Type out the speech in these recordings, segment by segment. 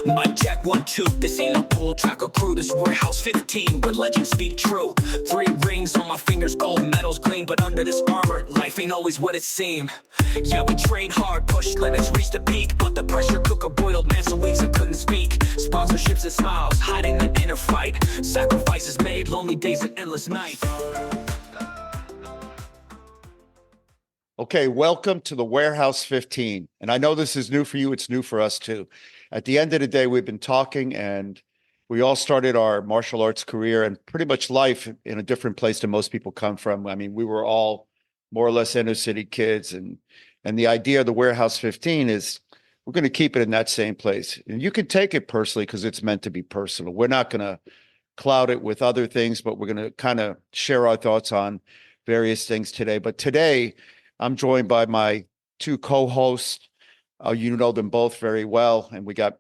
Mic check 1 2. This ain't a pull tracker crew. This warehouse 15, but legends speak true. 3 rings on my fingers, gold medals gleam, but under this armor, life ain't always what it seemed. Yeah, we trained hard, pushed limits, reached the peak, but the pressure cooker boiled man so weeks I couldn't speak. Sponsorships and smiles, hiding the inner fight. Sacrifices made, lonely days and endless night. Okay, welcome to the Warehouse 15. And I know this is new for you. It's new for us too. At the end of the day, we've been talking and we all started our martial arts career and pretty much life in a different place than most people come from. I mean, we were all more or less inner city kids. And the idea of the Warehouse 15 is we're going to keep it in that same place. And you can take it personally because it's meant to be personal. We're not going to cloud it with other things, but we're going to kind of share our thoughts on various things today. But today, I'm joined by my 2 co-hosts. You know them both very well. And we got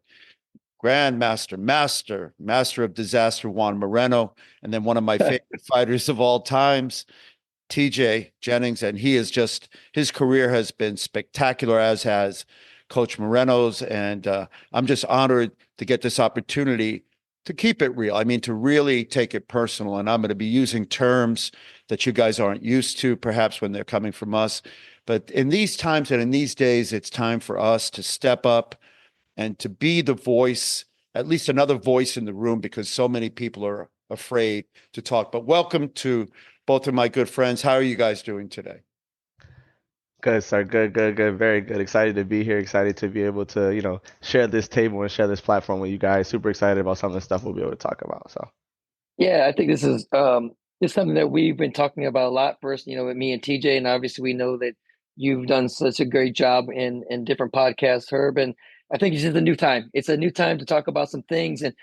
Grandmaster, Master of Disaster, Juan Moreno, and then one of my favorite fighters of all times, TJ Jennings. And his career has been spectacular, as has Coach Moreno's. And I'm just honored to get this opportunity to keep it real. I mean, to really take it personal. And I'm going to be using terms that you guys aren't used to, perhaps when they're coming from us. But in these times and in these days, it's time for us to step up and to be the voice, at least another voice in the room, because so many people are afraid to talk. But welcome to both of my good friends. How are you guys doing today? Good, sir. Good. Very good. Excited to be here. Excited to be able to, share this table and share this platform with you guys. Super excited about some of the stuff we'll be able to talk about. So, yeah, I think this is something that we've been talking about a lot. First, with me and TJ, and obviously we know that you've done such a great job in different podcasts, Herb. And I think it's just a new time. It's a new time to talk about some things and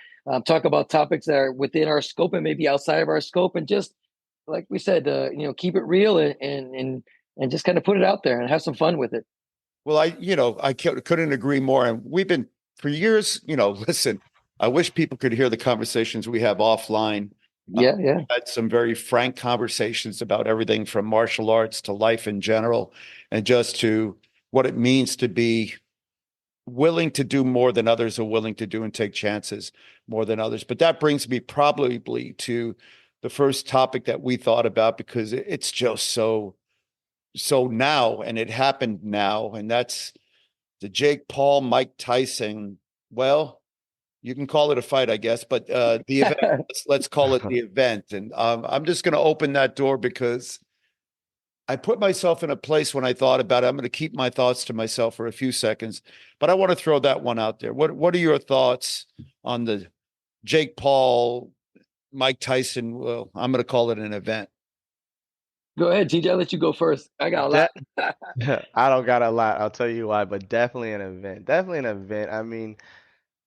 talk about topics that are within our scope and maybe outside of our scope, and just like we said, keep it real and just kind of put it out there and have some fun with it. Well, I couldn't agree more. And we've been for years, listen, I wish people could hear the conversations we have offline. Yeah. We've had some very frank conversations about everything from martial arts to life in general, and just to what it means to be willing to do more than others are willing to do and take chances more than others. But that brings me probably to the first topic that we thought about, because it's just so now, and it happened now, and that's the Jake Paul, Mike Tyson. Well, you can call it a fight, I guess, but the event, let's call it the event. And I'm just going to open that door because I put myself in a place when I thought about it. I'm going to keep my thoughts to myself for a few seconds, but I want to throw that one out there. What are your thoughts on the Jake Paul, Mike Tyson? Well, I'm going to call it an event. Go ahead, TJ. I'll let you go first. I got a lot. I don't got a lot. I'll tell you why, but definitely an event. Definitely an event. I mean,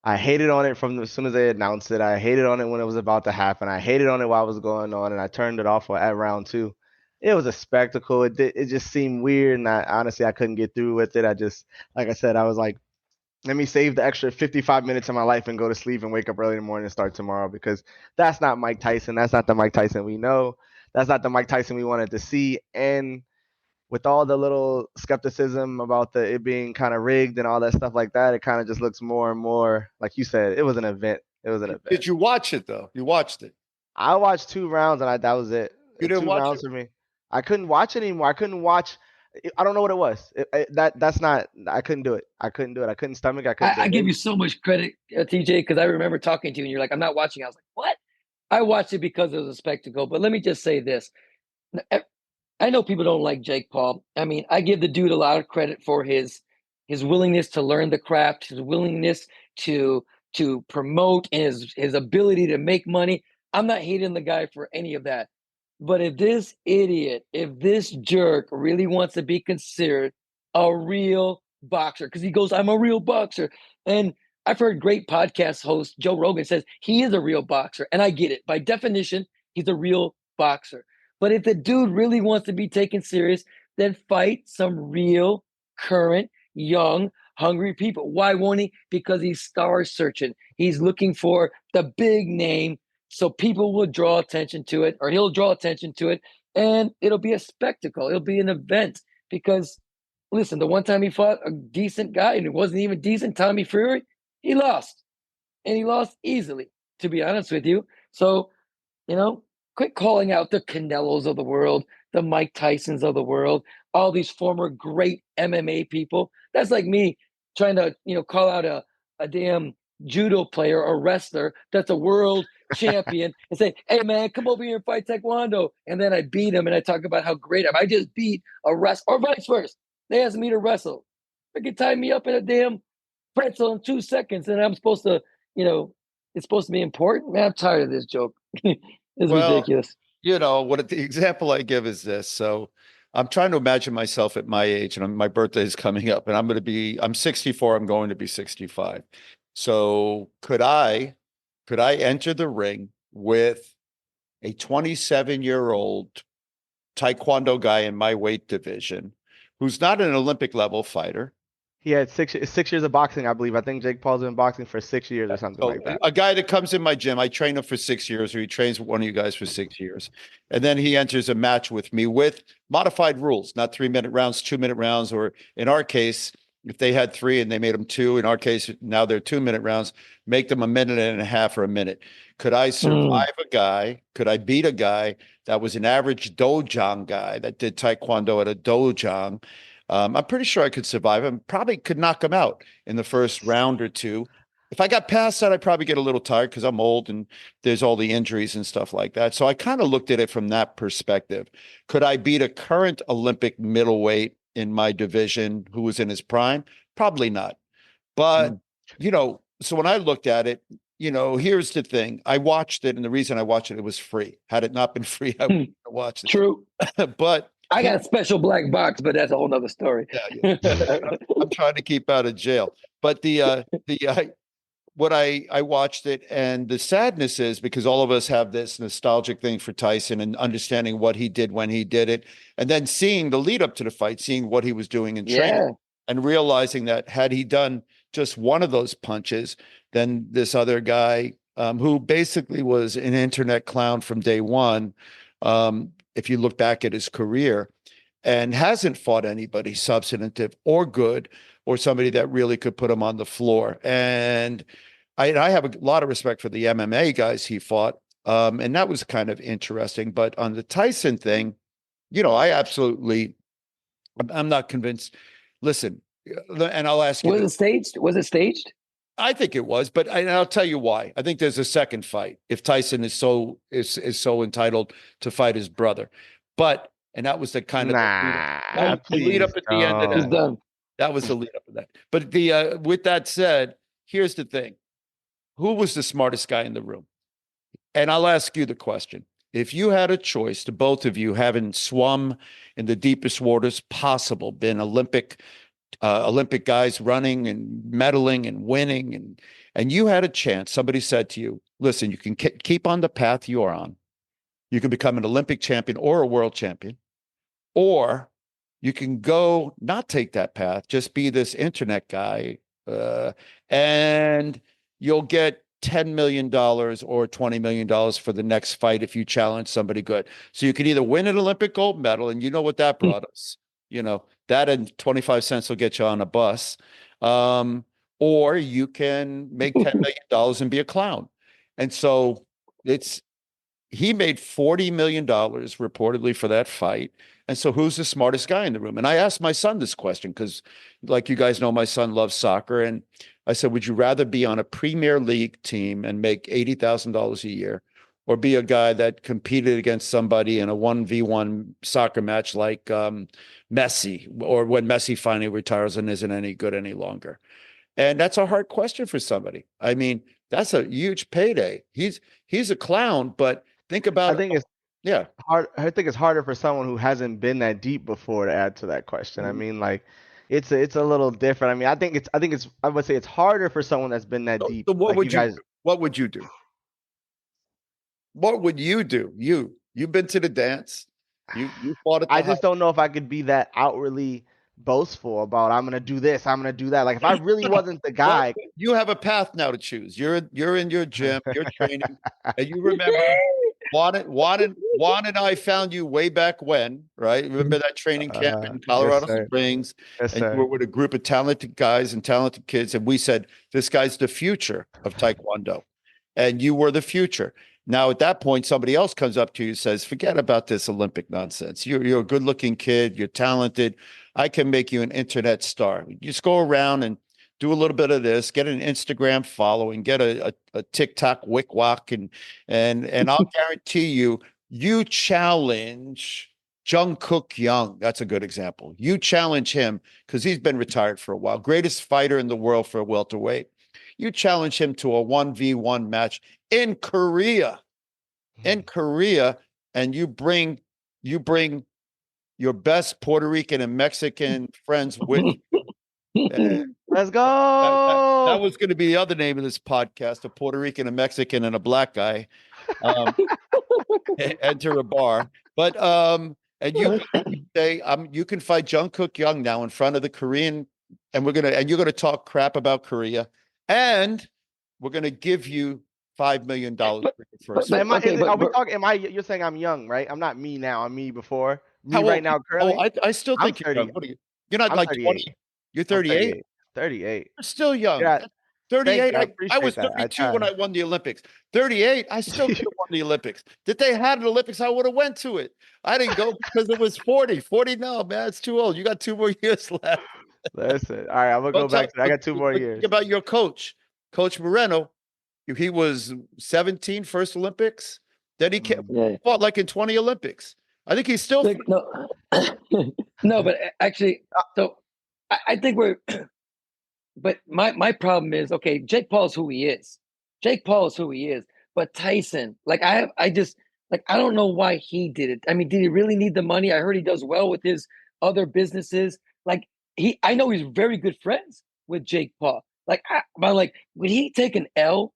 I hated on it from as soon as they announced it. I hated on it when it was about to happen. I hated on it while it was going on, and I turned it off at round 2. It was a spectacle. It just seemed weird, and I couldn't get through with it. Like I said, I was like, let me save the extra 55 minutes of my life and go to sleep and wake up early in the morning and start tomorrow, because that's not Mike Tyson. That's not the Mike Tyson we know. That's not the Mike Tyson we wanted to see. And with all the little skepticism about it being kind of rigged and all that stuff like that, it kind of just looks more and more, like you said, it was an event. It was an event. Did you watch it though? You watched it? I watched 2 rounds and that was it. You didn't 2 watch rounds it? for me. I couldn't watch it anymore. I couldn't watch. I don't know what it was. That's not. I couldn't do it. I couldn't stomach. I give you so much credit, TJ, because I remember talking to you and you're like, I'm not watching. I was like, what? I watched it because it was a spectacle. But let me just say this. I know people don't like Jake Paul. I mean, I give the dude a lot of credit for his willingness to learn the craft, his willingness to promote, and his ability to make money. I'm not hating the guy for any of that. But if this idiot, if this jerk really wants to be considered a real boxer, because he goes, I'm a real boxer. And I've heard great podcast host Joe Rogan says he is a real boxer. And I get it. By definition, he's a real boxer. But if the dude really wants to be taken serious, then fight some real, current, young, hungry people. Why won't he? Because he's star searching. He's looking for the big name, so people will draw attention to it, or he'll draw attention to it, and it'll be a spectacle. It'll be an event, because listen, the one time he fought a decent guy and it wasn't even decent, Tommy Fury, he lost. And he lost easily, to be honest with you. So, quit calling out the Canelos of the world, the Mike Tysons of the world, all these former great MMA people. That's like me trying to, call out a damn judo player or wrestler that's a world champion and say, hey man, come over here and fight Taekwondo. And then I beat him and I talk about how great I just beat a wrestler, or vice versa. They asked me to wrestle. They could tie me up in a damn pretzel in 2 seconds, and I'm supposed to, it's supposed to be important. Man, I'm tired of this joke. It's Well, ridiculous. what the example I give is this. So I'm trying to imagine myself at my age, and my birthday is coming up, and I'm 64. I'm going to be 65. So could I enter the ring with a 27-year-old Taekwondo guy in my weight division who's not an Olympic level fighter? He had 6 years of boxing, I believe. I think Jake Paul's been boxing for 6 years or something So like that. a guy that comes in my gym, I train him for 6 years, or he trains one of you guys for 6 years. And then he enters a match with me with modified rules, not 3-minute rounds, 2-minute rounds, or in our case, if they had 3 and they made them 2, in our case, now they're 2-minute rounds, make them a minute and a half or a minute. Could I survive a guy? Could I beat a guy that was an average dojang guy that did Taekwondo at a dojang? I'm pretty sure I could survive him. Probably could knock him out in the first round or two. If I got past that, I'd probably get a little tired because I'm old and there's all the injuries and stuff like that. So I kind of looked at it from that perspective. Could I beat a current Olympic middleweight in my division who was in his prime? Probably not. But, so when I looked at it, here's the thing. I watched it, and the reason I watched it, it was free. Had it not been free, I wouldn't have watched it. True. But I got a special black box, but that's a whole nother story. yeah. I'm trying to keep out of jail. But what I watched it, and the sadness is because all of us have this nostalgic thing for Tyson and understanding what he did when he did it, and then seeing the lead up to the fight, seeing what he was doing in training, and realizing that had he done just one of those punches, then this other guy, who basically was an internet clown from day one, if you look back at his career, and hasn't fought anybody substantive or good, or somebody that really could put him on the floor. And I have a lot of respect for the MMA guys he fought, and that was kind of interesting. But on the Tyson thing, I'm not convinced. Listen, and I'll ask you. Was it staged? Was it staged? I think it was, but I'll tell you why. I think there's a second fight if Tyson is so entitled to fight his brother. And that was the kind of the lead up at the end of that. Done. That was the lead up of that. But with that said, here's the thing: who was the smartest guy in the room? And I'll ask you the question: if you had a choice, to both of you, having swum in the deepest waters possible, been Olympic guys running and medaling and winning, and you had a chance, somebody said to you, listen, you can keep on the path you're on. You can become an Olympic champion or a world champion, or you can go not take that path, just be this internet guy, and you'll get $10 million or $20 million for the next fight if you challenge somebody good. So you can either win an Olympic gold medal, and you know what that brought us. That and 25 cents will get you on a bus. Or you can make $10 million and be a clown. And so he made $40 million reportedly for that fight. And so who's the smartest guy in the room? And I asked my son this question because, like you guys know, my son loves soccer. And I said, would you rather be on a Premier League team and make $80,000 a year, or be a guy that competed against somebody in a 1v1 soccer match like Messi, or when Messi finally retires and isn't any good any longer? And that's a hard question for somebody. I mean, that's a huge payday. He's a clown, but think about I think it's hard. I think it's harder for someone who hasn't been that deep before to add to that question. Mm-hmm. I mean, like, it's a little different. I mean, I would say it's harder for someone that's been that deep. So what like would you do? What would you do? What would you do? You've been to the dance. You fought at the I just don't know if I could be that outwardly boastful about I'm gonna do this, I'm gonna do that. Like if I really wasn't the guy. You have a path now to choose. You're in your gym, you're training, and you remember Juan and I found you way back when, right? Remember that training camp in Yes, Colorado sir. Springs? Yes, And you sir. were with a group of talented guys and talented kids. And we said, this guy's the future of Taekwondo. And you were the future. Now, at that point, somebody else comes up to you and says, forget about this Olympic nonsense. You're a good looking kid. You're talented. I can make you an internet star. You just go around and do a little bit of this, get an Instagram following, get a TikTok wick walk, and I'll guarantee you, you challenge Jungkook Young. That's a good example. You challenge him because he's been retired for a while. Greatest fighter in the world for a welterweight. You challenge him to a 1v1 match in Korea. In Korea, and you bring your best Puerto Rican and Mexican friends with you. Let's That go. was going to be the other name of this podcast: a Puerto Rican, a Mexican, and a black guy enter a bar. But and you say, you can fight Jungkook Young now in front of the Korean, and you're gonna talk crap about Korea, and we're gonna give you $5 million But- first. but- Am I, okay, is it- are we but- talking? Am I? You're saying I'm young, right? I'm not me now. I'm me before. Me How right old? now, currently. I still I'm think you're 30. young. What are you? You're not I'm like 38. 20. You're I'm 38. 38. You're still young. Yeah. 38. I I appreciate was that. 32 when I won the Olympics. 38. I still could have won the Olympics. If they had an Olympics, I would have went to it. I didn't go because it was 40. 40. No, man, it's too old. You got 2 more years left. Listen. All right, I'm gonna go back to. I got 2 more Think years. about your coach, Coach Moreno. He was 17 first Olympics. Then he Yeah. fought like in 20 Olympics. I think he's still. Look, no, no, but actually, so I think we're. But my problem is, okay, Jake Paul's who he is. Jake Paul is who he is. But Tyson, like I just like I don't know why he did it. I mean, did he really need the money? I heard he does well with his other businesses. Like I know he's very good friends with Jake Paul. Like, but like, would he take an L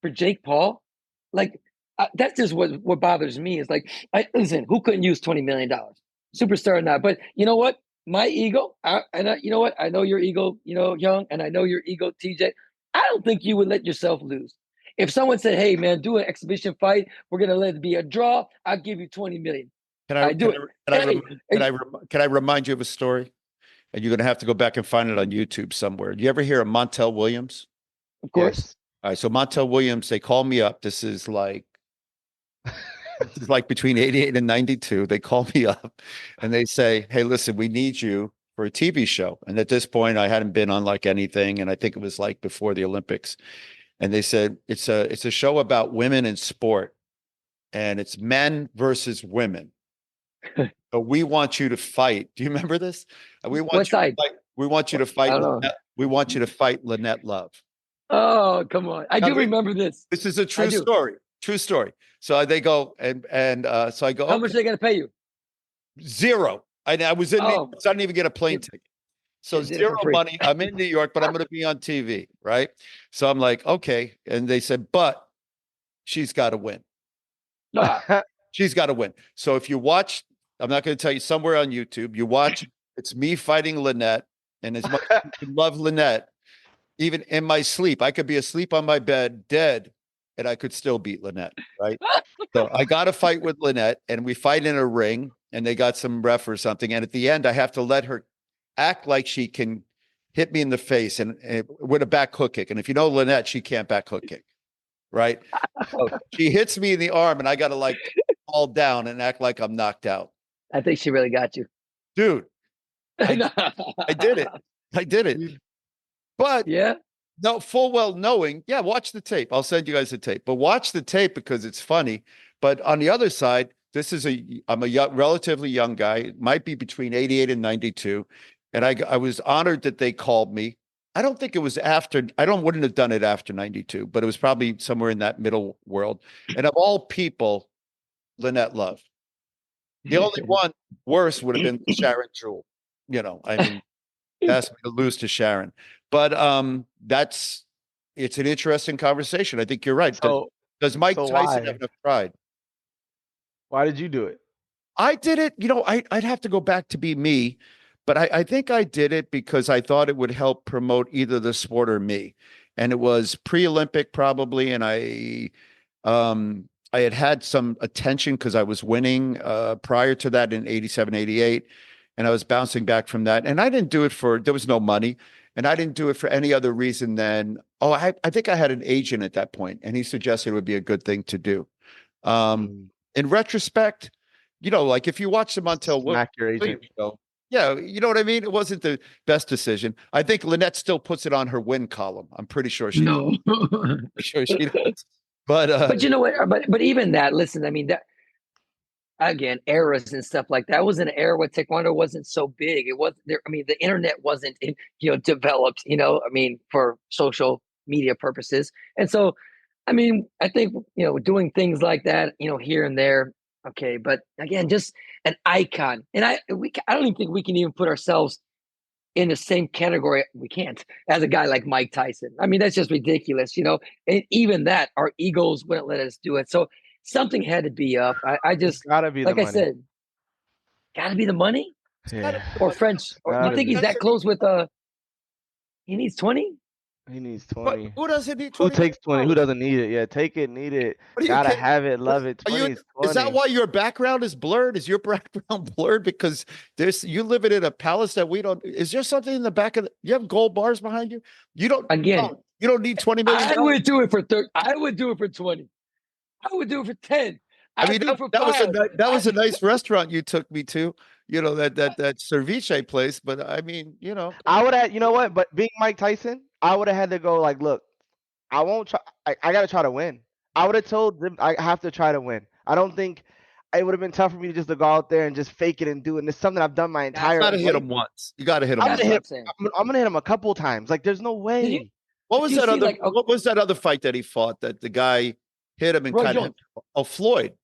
for Jake Paul? Like, that's just what bothers me is like, listen, who couldn't use $20 million? Superstar or not. But you know what? My ego, you know what? I know your ego, Young, and I know your ego, TJ. I don't think you would let yourself lose. If someone said, "Hey, man, do an exhibition fight. We're gonna let it be a draw. I'll give you 20 million." I do it. Can I remind you of a story? And you're going to have to go back and find it on YouTube somewhere. Do you ever hear of Montel Williams? Of course. Yes. All right. So Montel Williams, they call me up. This is like between 88 and 92. They call me up and they say, hey, listen, we need you for a TV show. And at this point, I hadn't been on like anything. And I think it was like before the Olympics. And they said, it's a show about women in sport. And it's men versus women. But we want you to fight. Do you remember this? We want What side? We want you to fight. We want you to fight Lynette Love. Oh, come on! I do remember this. This is a true story. True story. So they go and so I go. How much are they going to pay you? Zero. I was in. So I didn't even get a plane ticket. So zero money. I'm in New York, but I'm going to be on TV, right? So I'm like, okay. And they said, but she's got to win. She's got to win. So if you watch, I'm not going to tell you, somewhere on YouTube, you watch, it's me fighting Lynette. And as much as you can love Lynette, even in my sleep, I could be asleep on my bed, dead, and I could still beat Lynette, right? So I got to fight with Lynette, and we fight in a ring, and they got some ref or something. And at the end, I have to let her act like she can hit me in the face and with a back hook kick. And if you know Lynette, she can't back hook kick, right? So she hits me in the arm, and I got to like fall down and act like I'm knocked out. I think she really got you. Dude, I did it. I did it. But yeah, no, full well knowing, watch the tape. I'll send you guys the tape, but watch the tape because it's funny. But on the other side, I'm a relatively young guy, might be between 88 and 92. And I was honored that they called me. I don't think it was after, wouldn't have done it after 92, but it was probably somewhere in that middle world. And of all people, Lynette Love. The only one worse would have been Sharon Jewell. I mean, asked me to lose to Sharon. But it's an interesting conversation. I think you're right. So, does Mike Tyson have enough pride? Why did you do it? I did it. I'd have to go back to be me, but I think I did it because I thought it would help promote either the sport or me. And it was pre-Olympic probably. And I had some attention because I was winning prior to that in 87, 88, and I was bouncing back from that. And I didn't do it there was no money, and I didn't do it for any other reason than, I think I had an agent at that point, and he suggested it would be a good thing to do. In retrospect, like if you watch the Montel Smack your agent. yeah, you know what I mean? It wasn't the best decision. I think Lynette still puts it on her win column. I'm pretty sure she No. sure she does. But But you know what? But even that, listen, I mean, that again, eras and stuff like that was an era where taekwondo wasn't so big. It wasn't there. I mean, the internet wasn't, developed, I mean, for social media purposes. And so, I mean, I think, doing things like that, here and there. Okay. But again, just an icon. And I don't even think we can even put ourselves in the same category. We can't, as a guy like Mike Tyson. I mean, that's just ridiculous, and even that, our egos wouldn't let us do it. So something had to be up. I just, Gotta be like the I money. said, gotta be the money Yeah. or French. Or you think he's that close with, he needs 20? He needs but 20. who doesn't need Who 20? takes 20? Who doesn't need it? Yeah, take it, need it. What are you Gotta kidding? have it, love it. 20 is 20. Is that why your background is blurred? Is your background blurred because you live in a palace that we don't? Is there something in the back of you have gold bars behind you? You don't Again, you don't need 20 million. I would do it for 30. I would do it for 20. I would do it for 10. I mean, do it for that was 5. that was a nice restaurant you took me to, that ceviche place. But I mean, I would have, you know what? But being Mike Tyson, I would have had to go like, look, I won't try. I got to try to win. I would have told them I have to try to win. I don't think it would have been tough for me to just to go out there and just fake it and do it. And it's something I've done my entire you got to life. hit him once. You got to hit him. I'm once. gonna That's hit. what I'm saying. I'm gonna hit him a couple times. Like, there's no way. What was you that see, other? like, What was that other fight that he fought that the guy hit him and Roy kind of? Jones. Oh, Floyd.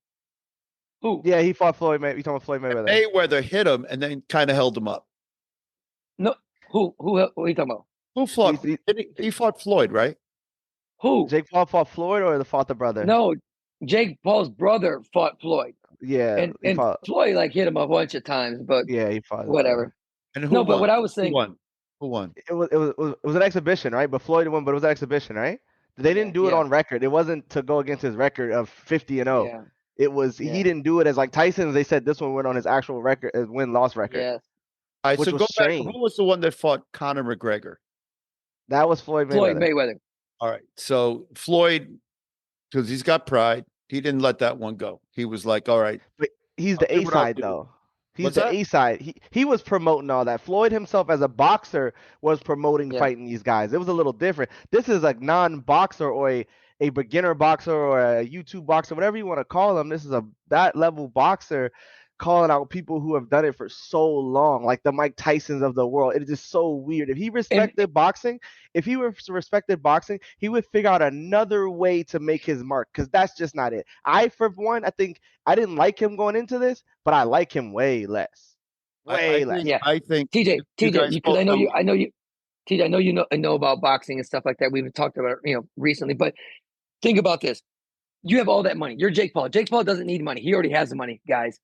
Who? Yeah, he fought Floyd. You talking about Floyd Mayweather? Mayweather hit him and then kind of held him up. No, who are you talking about? Who fought? He fought Floyd, right? Who? Jake Paul fought Floyd or fought the brother? No, Jake Paul's brother fought Floyd. Yeah, and Floyd hit him a bunch of times, but yeah, he fought whatever. And who no, won? but what I was saying, Who won? It was an exhibition, right? But Floyd won, but it was an exhibition, right? They didn't do it on record. It wasn't to go against his record of 50-0. Yeah. It was he didn't do it as like Tyson. They said this one went on his actual record, his win-loss record. Yeah. All right, which so was go back. strange. Who was the one that fought Conor McGregor? That was Floyd Mayweather. All right, so Floyd, because he's got pride, he didn't let that one go. He was like, all right. But he's the A side though. He's the A side. He was promoting all that. Floyd himself as a boxer was promoting fighting these guys. It was a little different. This is a non-boxer or a beginner boxer or a YouTube boxer, whatever you want to call him. This is that level boxer calling out people who have done it for so long, like the Mike Tysons of the world. It is just so weird. If he respected boxing, he would figure out another way to make his mark, because that's just not it. For one, I think I didn't like him going into this, but I like him way less. Way less. Yeah. I think TJ, because I know you, TJ, I know you know about boxing and stuff like that. We've talked about it, recently, but think about this. You have all that money. You're Jake Paul. Jake Paul doesn't need money. He already has the money, guys.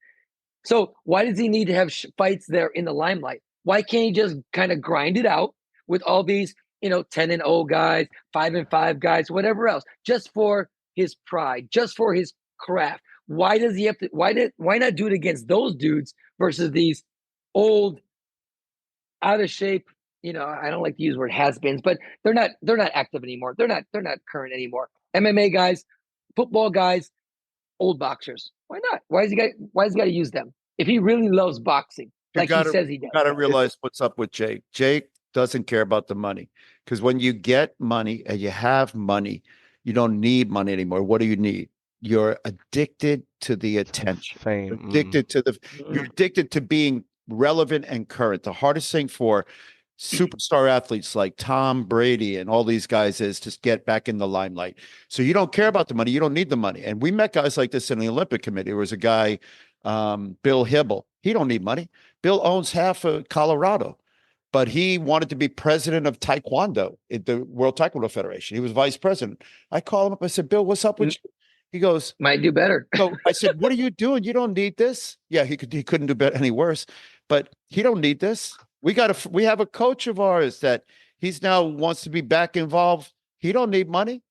So why does he need to have fights there in the limelight? Why can't he just kind of grind it out with all these, 10-0 guys, 5-5 guys, whatever else, just for his pride, just for his craft? Why does he have to? Why not do it against those dudes versus these old, out of shape? I don't like to use the word has-beens, but they're not active anymore. They're not current anymore. MMA guys, football guys, old boxers. Why not? Why has he got to use them if he really loves boxing like he says he does? You got to realize what's up with Jake. Jake doesn't care about the money, because when you get money and you have money, you don't need money anymore. What do you need? You're addicted to the attention. Fame. You're addicted to being relevant and current. The hardest thing for superstar athletes like Tom Brady and all these guys is to get back in the limelight. So you don't care about the money. You don't need the money. And we met guys like this in the Olympic Committee. There was a guy, Bill Hybl. He don't need money. Bill owns half of Colorado, but he wanted to be president of Taekwondo at the World Taekwondo Federation. He was vice president. I called him up. I said, Bill, what's up with you? He goes, might do better. So I said, what are you doing? You don't need this. Yeah, he couldn't do any worse, but he don't need this. We have a coach of ours that he's now wants to be back involved. He don't need money.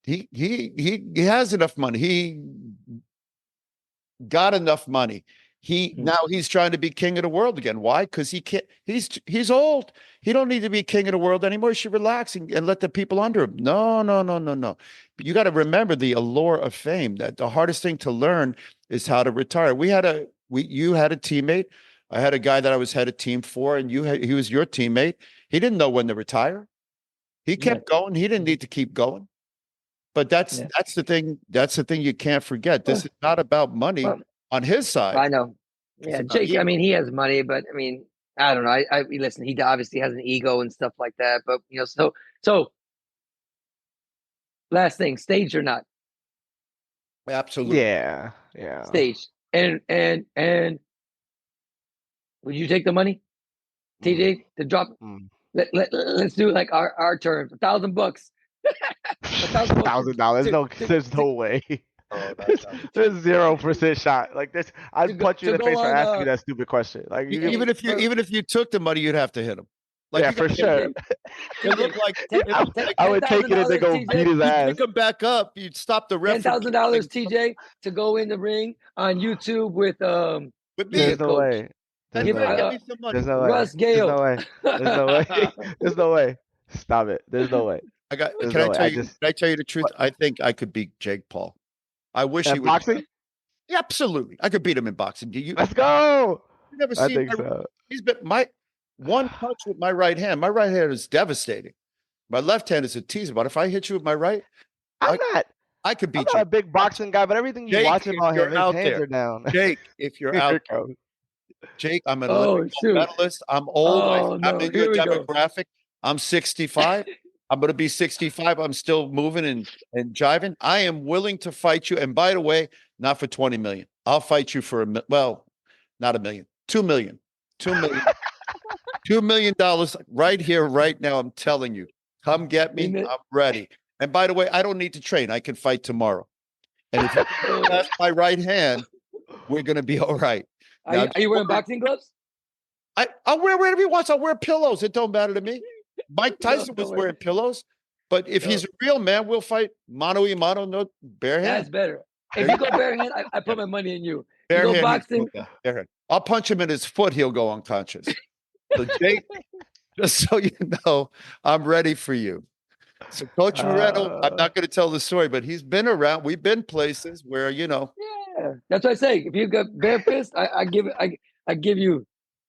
He has enough money. He got enough money. Now he's trying to be king of the world again. Why? Because he can't. He's old. He don't need to be king of the world anymore. He should relax and let the people under him. No, no, no, no, no. But you got to remember the allure of fame. That the hardest thing to learn is how to retire. You had a teammate. I had a guy that I was head of team for, and he was your teammate. He didn't know when to retire. He kept going. He didn't need to keep going. But that's the thing. That's the thing you can't forget. This is not about money on his side. I know. Yeah, Jake. I mean, he has money, but I mean, I don't know. I listen. He obviously has an ego and stuff like that. But so last thing, staged or not? Absolutely. Yeah. Staged. And would you take the money, TJ, to drop? Let's do like our terms, $1,000. $1,000. There's no way. There's 0% shot. Like this, I'd punch you in the face for asking you that stupid question. Like even if you took the money, you'd have to hit him. Like, yeah, for sure. It looked like I would take it and then go beat his ass. Pick him back up. You'd stop the ref. $10,000, TJ, to go in the ring on YouTube with me. There's no way. Give me some money. There's no way. Russ Gale. There's no way. There's no way. Stop it. There's no way. Can I tell you the truth? I think I could beat Jake Paul. I wish he would. Boxing? Yeah, absolutely. I could beat him in boxing. Let's go. You never I seen think so. He's been one punch with my right hand. My right hand is devastating. My left hand is a teaser. But if I hit you with my right, I could beat you. I'm not a big boxing guy, but everything you watch about him, his hands are down. Jake, if you're out there, Jake, I'm an Olympic medalist. I'm old. I'm in your demographic. I'm 65. I'm going to be 65. I'm still moving and jiving. I am willing to fight you. And by the way, not for 20 million. I'll fight you for not $1 million, 2 million, $2 million, $2 million right here, right now. I'm telling you, come get me. I'm ready. And by the way, I don't need to train. I can fight tomorrow. And if you pass my right hand, we're going to be all right. Now, are you wearing boxing gloves? I'll wear whatever he wants. I'll wear pillows. It don't matter to me. Mike Tyson was wearing pillows, but if he's a real man, we'll fight mano a mano, no bare hand. That's better. If you go bare hand, I put my money in you. Bare hand, boxing. Bare hand. I'll punch him in his foot. He'll go unconscious. So Jake, just so you know, I'm ready for you. So Coach Moreno, I'm not going to tell the story, but he's been around. We've been places where, Yeah, that's what I say. If you got bare fist, I give you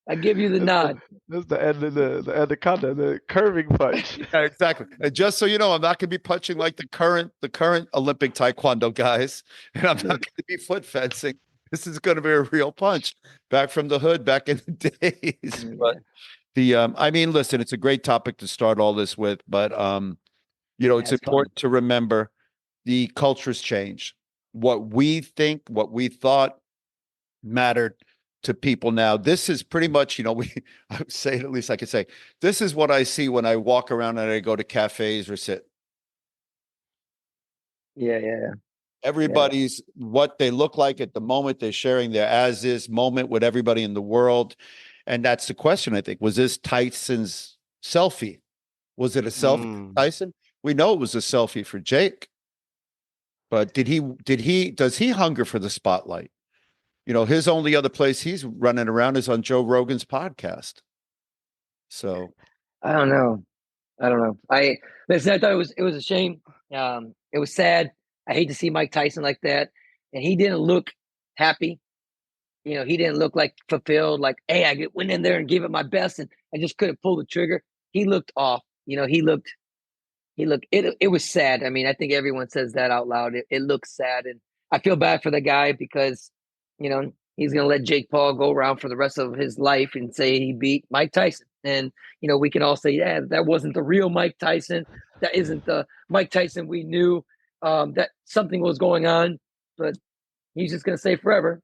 the nod. That's the end of the anaconda, the curving punch. Yeah, exactly. And just so you know, I'm not going to be punching like the current Olympic Taekwondo guys, and I'm not going to be foot fencing. This is going to be a real punch back from the hood back in the days. But I mean, listen, it's a great topic to start all this with, but it's important to remember the culture's changed. What we think, what we thought mattered to people now. This is pretty much, I would say it, at least I could say, this is what I see when I walk around and I go to cafes or sit. Yeah. Everybody's what they look like at the moment. They're sharing their as is moment with everybody in the world. And that's the question, I think. Was this Tyson's selfie? Was it a selfie for Tyson? We know it was a selfie for Jake. But does he hunger for the spotlight? His only other place he's running around is on Joe Rogan's podcast. So I don't know. I thought it was a shame. It was sad. I hate to see Mike Tyson like that. And he didn't look happy. He didn't look like fulfilled, like, hey, I went in there and gave it my best and I just couldn't pull the trigger. He looked off. It was sad. I mean, I think everyone says that out loud. It looks sad. And I feel bad for the guy because, he's going to let Jake Paul go around for the rest of his life and say he beat Mike Tyson. And, we can all say, yeah, that wasn't the real Mike Tyson. That isn't the Mike Tyson we knew, that something was going on. But he's just going to say forever,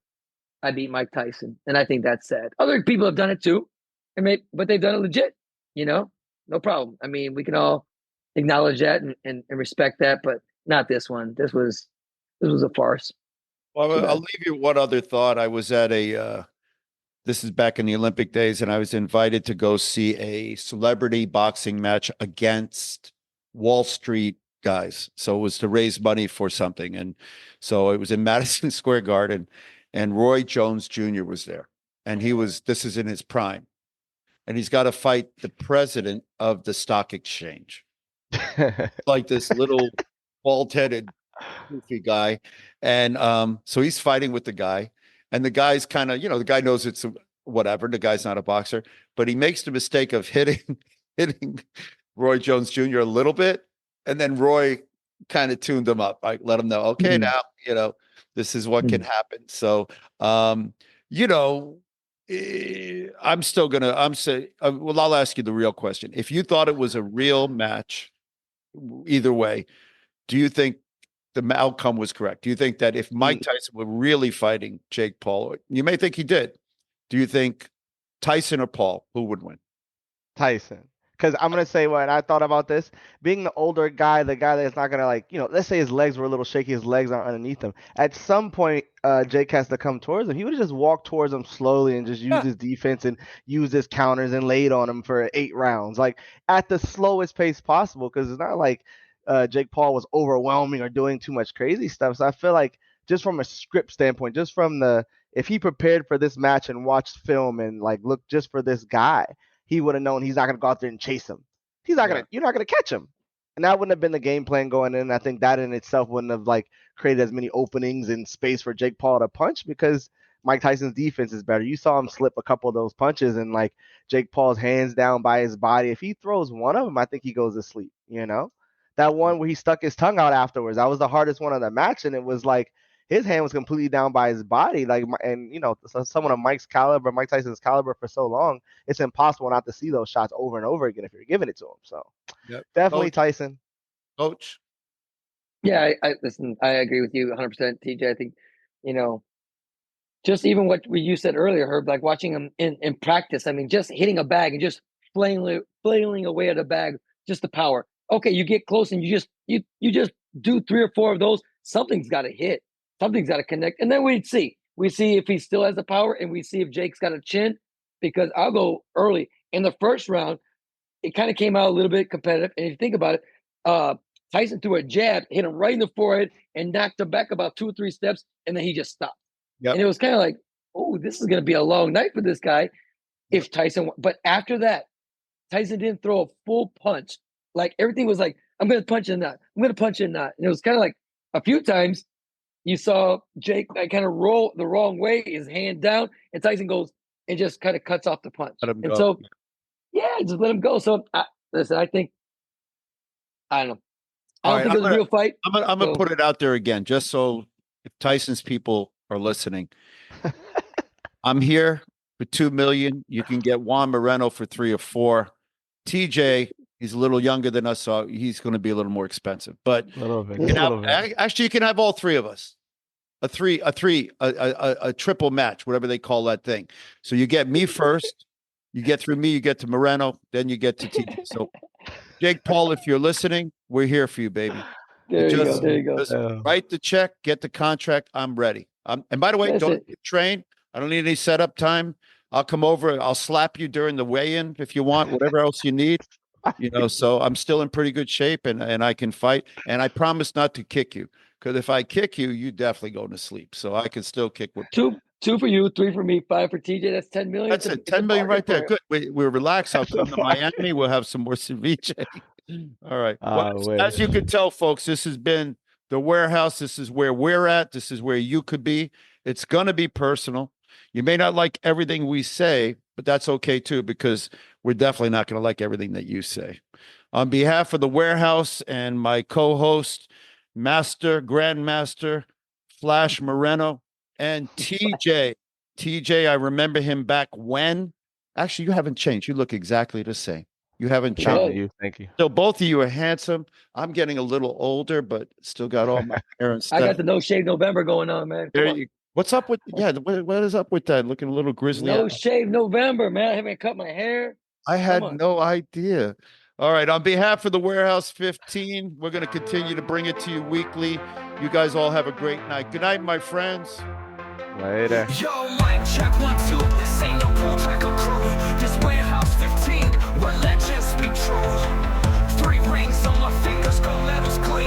I beat Mike Tyson. And I think that's sad. Other people have done it too, but they've done it legit, no problem. I mean, we can all acknowledge that and respect that, but not this one. This was a farce. Well, I'll leave you one other thought. I was at this is back in the Olympic days, and I was invited to go see a celebrity boxing match against Wall Street guys. So it was to raise money for something. And so it was in Madison Square Garden, and Roy Jones Jr. was there. And this is in his prime. And he's got to fight the president of the stock exchange. Like this little bald-headed goofy guy. And so he's fighting with the guy. And the guy's kind of, the guy knows it's whatever. The guy's not a boxer, but he makes the mistake of hitting Roy Jones Jr. a little bit. And then Roy kind of tuned him up. I let him know, okay, now, this is what can happen. So, I'm still I'll ask you the real question. If you thought it was a real match, either way, do you think the outcome was correct? Do you think that if Mike Tyson were really fighting Jake Paul, you may think he did, do you think Tyson or Paul, who would win? Tyson. Because I'm going to say when I thought about this, being the older guy, the guy that's not going to let's say his legs were a little shaky, his legs aren't underneath him. At some point, Jake has to come towards him. He would have just walked towards him slowly and just used his defense and used his counters and laid on him for 8 rounds, like at the slowest pace possible. Because it's not like Jake Paul was overwhelming or doing too much crazy stuff. So I feel like just from a script standpoint, just from if he prepared for this match and watched film and look just for this guy, he would have known he's not going to go out there and chase him. You're not going to catch him. And that wouldn't have been the game plan going in. I think that in itself wouldn't have created as many openings and space for Jake Paul to punch, because Mike Tyson's defense is better. You saw him slip a couple of those punches, and Jake Paul's hands down by his body. If he throws one of them, I think he goes to sleep. That one where he stuck his tongue out afterwards, that was the hardest one of the match. And it was his hand was completely down by his body. Someone of Mike Tyson's caliber for so long, it's impossible not to see those shots over and over again if you're giving it to him. So definitely Coach. Tyson. Coach. Yeah, I listen, I agree with you 100%, TJ. I think, just even what you said earlier, Herb, watching him in practice, I mean, just hitting a bag and just flailing away at a bag, just the power. Okay, you get close and you just do 3 or 4 of those, something's got to hit. Something's got to connect. And then we'd see. We see if he still has the power, and we see if Jake's got a chin, because I'll go early. In the first round, it kind of came out a little bit competitive. And if you think about it, Tyson threw a jab, hit him right in the forehead, and knocked him back about 2 or 3 steps, and then he just stopped. Yep. And it was kind of like, oh, this is going to be a long night for this guy if Tyson. But after that, Tyson didn't throw a full punch. Everything was I'm going to punch and not. I'm going to punch and not. And it was kind of a few times you saw Jake kind of roll the wrong way, his hand down, and Tyson goes and just kind of cuts off the punch. And go. So, just let him go. So, listen, I think, I don't know. I don't think it was a real fight. I'm going to put it out there again, just so if Tyson's people are listening. I'm here for $2 million. You can get Juan Moreno for 3 or 4. TJ, he's a little younger than us, so he's going to be a little more expensive. But actually, you can have all 3 of us. A triple match, whatever they call that thing. So you get me first, you get through me, you get to Moreno, then you get to TJ. So Jake Paul, if you're listening, we're here for you, baby. There you go. Just write the check, get the contract. I'm ready. And by the way, don't train. I don't need any setup time. I'll come over. I'll slap you during the weigh-in if you want, whatever else you need. So I'm still in pretty good shape, and I can fight. And I promise not to kick you, because if I kick you, you definitely go to sleep. So I can still kick with 2 for you, 3 for me, 5 for TJ. That's 10 million. That's it. 10 million right there. Good. We're relaxed. I'll come to Miami. We'll have some more ceviche. All right. Well, as you can tell, folks, this has been the Warehouse. This is where we're at. This is where you could be. It's going to be personal. You may not like everything we say, but that's okay too, because we're definitely not going to like everything that you say. On behalf of the Warehouse and my co-host, Grandmaster Flash Moreno, and TJ. TJ, I remember him back when. Actually, you haven't changed. You look exactly the same. You haven't changed. Thank you. So both of you are handsome. I'm getting a little older, but still got all my hair and stuff. I got the No Shave November going on, man. What's up with what is up with that? Looking a little grizzly. No Shave November, man. I haven't cut my hair. I had no idea. All right. On behalf of the Warehouse 15, we're going to continue to bring it to you weekly. You guys all have a great night. Good night, my friends. Later. Yo, mic check 1, 2. This ain't no bull track or crew. This Warehouse 15, where legends be true. 3 rings on my fingers, go let us clear.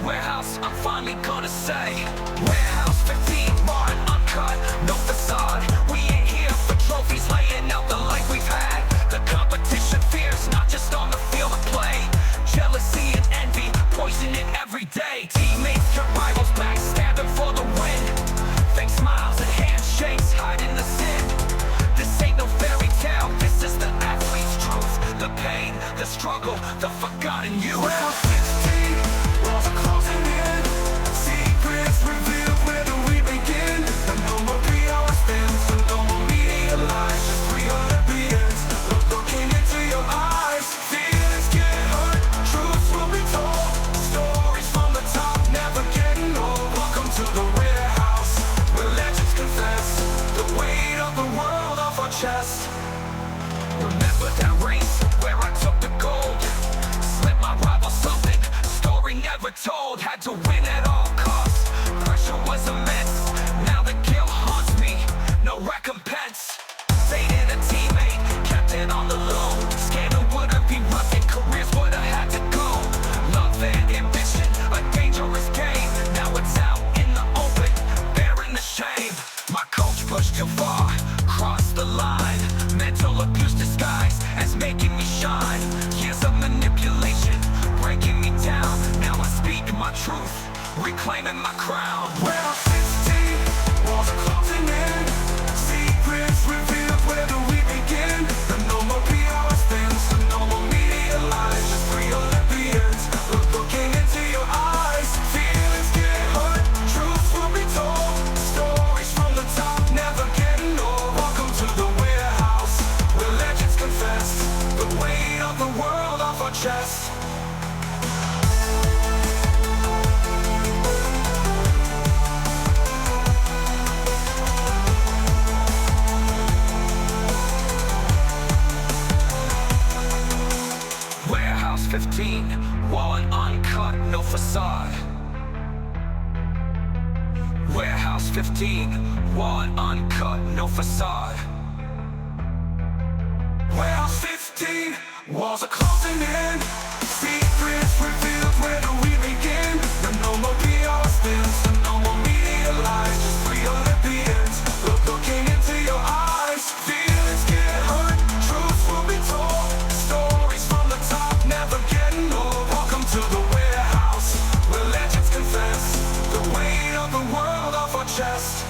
Warehouse, I'm finally gonna say Warehouse 15, raw and uncut, no facade. We ain't here for trophies, laying out the life we've had. The competition fierce, not just on the field of play. Jealousy and envy, poison it every day. Teammates turn rivals, backstabbing for the win. Fake smiles and handshakes, hiding the sin. This ain't no fairy tale, this is the athlete's truth. The pain, the struggle, the forgotten youth. Warehouse 16, walls are closing in. Secrets revealed, where do we begin? And no more PR spins, and no more media lies. Just 300 beings, looking into your eyes. Feelings get hurt, truths will be told. Stories from the top, never getting old. Welcome to the warehouse, where legends confess the weight of the world off our chest. Remember that race where I took the gold, slipped my rival something, story never told. Had to win at all costs, pressure was immense. Now the guilt haunts me, no recompense. Faded a teammate, kept it on the low. Scared it would've been rugged, careers would've had to go. Love and ambition, a dangerous game. Now it's out in the open, bearing the shame. My coach pushed too far, crossed the line. Mental abuse disguised as making me shine. Years of manipulation, breaking me down. Now I speak my truth, reclaiming my crown. Warehouse 16, walls are closing in. Secrets revealed, where do we begin? And no more PR spins, and no more media lies. Just 3 Olympians, looking into your eyes. Feelings get hurt, truths will be told. Stories from the top, never getting old. Welcome to the warehouse, where legends confess the weight of the world off our chest. Warehouse 15, raw and uncut, no facade. Warehouse 15, raw and uncut, no facade. Warehouse 15, walls are closing in. Secrets revealed, where do we begin? And no more PR spins, and no more media lies. Just 3 Olympians, looking into your eyes. Feelings get hurt, truths will be told. Stories from the top, never getting old. Welcome to the warehouse, where legends confess the weight of the world off our chest.